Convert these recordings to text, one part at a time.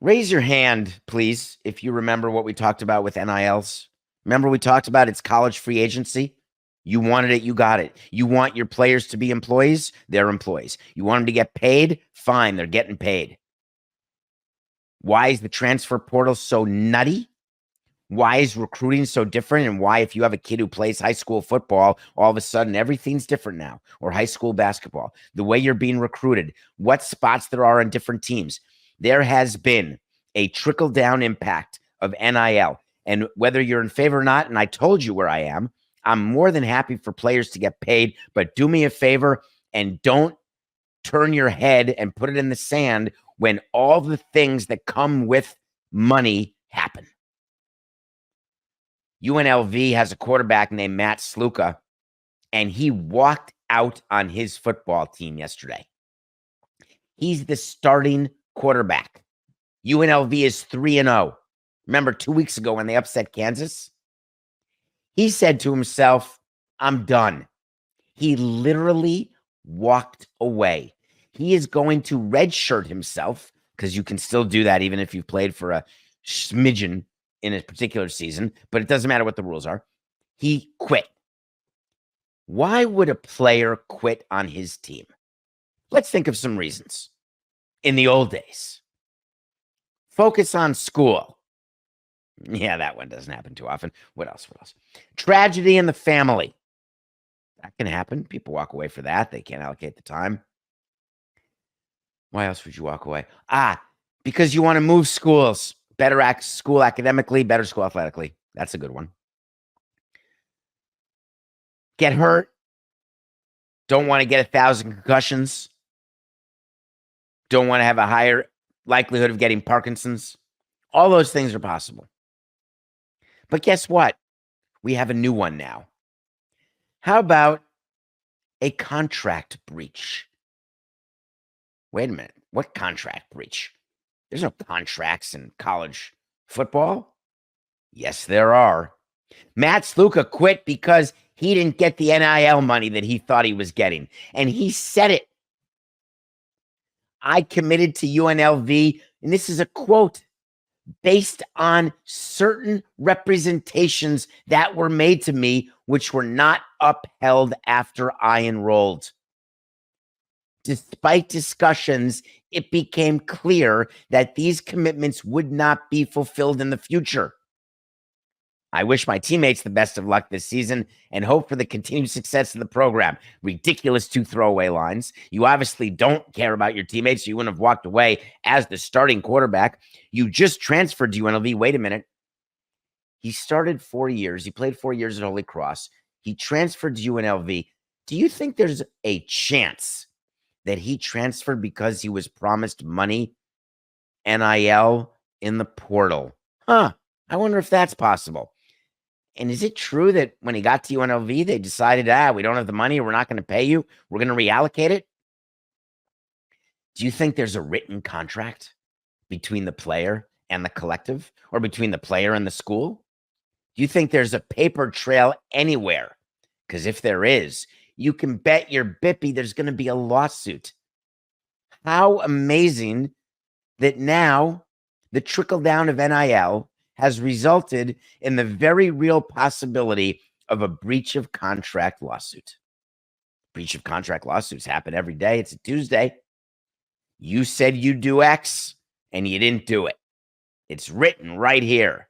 Raise your hand, please, if you remember what we talked about with NILs. Remember we talked about it's college free agency? You wanted it, you got it. You want your players to be employees? They're employees. You want them to get paid? Fine, they're getting paid. Why is the transfer portal so nutty? Why is recruiting so different? And why, if you have a kid who plays high school football, all of a sudden everything's different now, or high school basketball, the way you're being recruited, what spots there are on different teams. There has been a trickle down impact of NIL. And whether you're in favor or not, and I told you where I am, I'm more than happy for players to get paid, but do me a favor and don't turn your head and put it in the sand when all the things that come with money happen. UNLV has a quarterback named Matt Sluka, and he walked out on his football team yesterday. He's the starting quarterback. UNLV is 3-0. Remember 2 weeks ago when they upset Kansas? He said to himself, I'm done. He literally walked away. He is going to redshirt himself, because you can still do that even if you've played for a smidgen in a particular season, but it doesn't matter what the rules are. He quit. Why would a player quit on his team? Let's think of some reasons. In the old days, focus on school. Yeah, that one doesn't happen too often. What else? Tragedy in the family. That can happen. People walk away for that. They can't allocate the time. Why else would you walk away? Because you want to move schools. Better school academically, better school athletically. That's a good one. Get hurt. Don't want to get 1,000 concussions. Don't want to have a higher likelihood of getting Parkinson's. All those things are possible. But guess what? We have a new one now. How about a contract breach? Wait a minute. What contract breach? There's no contracts in college football. Yes, there are. Matt Sluka quit because he didn't get the NIL money that he thought he was getting. And he said it. I committed to UNLV, and this is a quote, based on certain representations that were made to me, which were not upheld after I enrolled. Despite discussions, it became clear that these commitments would not be fulfilled in the future. I wish my teammates the best of luck this season and hope for the continued success of the program. Ridiculous 2 throwaway lines. You obviously don't care about your teammates, so you wouldn't have walked away as the starting quarterback. You just transferred to UNLV. Wait a minute. He started 4 years. He played 4 years at Holy Cross. He transferred to UNLV. Do you think there's a chance that he transferred because he was promised money, NIL, in the portal? I wonder if that's possible. And is it true that when he got to UNLV, they decided, we don't have the money, we're not going to pay you, we're going to reallocate it? Do you think there's a written contract between the player and the collective, or between the player and the school? Do you think there's a paper trail anywhere? Because if there is, you can bet your bippy there's going to be a lawsuit. How amazing that now the trickle down of NIL has resulted in the very real possibility of a breach of contract lawsuit. Breach of contract lawsuits happen every day. It's a Tuesday. You said you'd do X, and you didn't do it. It's written right here.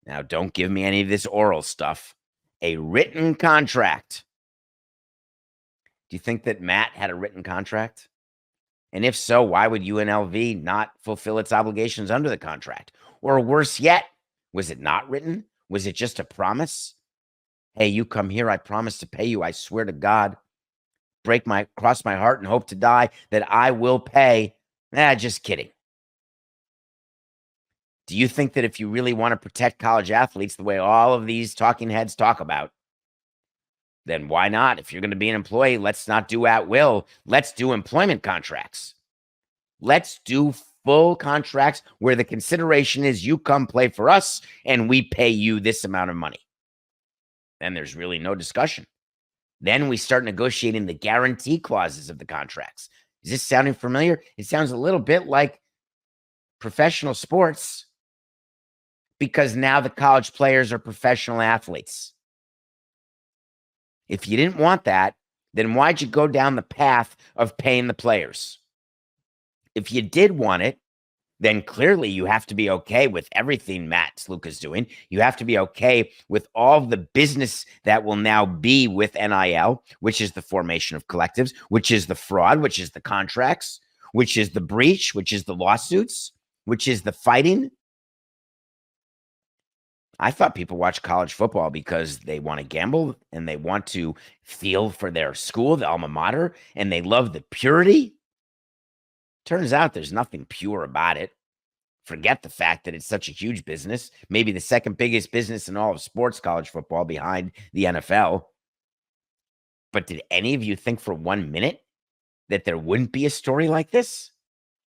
Now, don't give me any of this oral stuff. A written contract. Do you think that Matt had a written contract? And if so, why would UNLV not fulfill its obligations under the contract? Or worse yet, was it not written? Was it just a promise? Hey, you come here, I promise to pay you. I swear to God, cross my heart and hope to die that I will pay. Just kidding. Do you think that if you really want to protect college athletes the way all of these talking heads talk about, then why not? If you're going to be an employee, let's not do at will. Let's do employment contracts. Let's do full contracts where the consideration is you come play for us and we pay you this amount of money. Then there's really no discussion. Then we start negotiating the guarantee clauses of the contracts. Is this sounding familiar? It sounds a little bit like professional sports because now the college players are professional athletes. If you didn't want that, then why'd you go down the path of paying the players? If you did want it, then clearly you have to be okay with everything Matt Sluka's doing. You have to be okay with all the business that will now be with NIL, which is the formation of collectives, which is the fraud, which is the contracts, which is the breach, which is the lawsuits, which is the fighting. I thought people watch college football because they want to gamble and they want to feel for their school, the alma mater, and they love the purity. Turns out there's nothing pure about it. Forget the fact that it's such a huge business, maybe the second biggest business in all of sports, college football, behind the NFL. But did any of you think for 1 minute that there wouldn't be a story like this?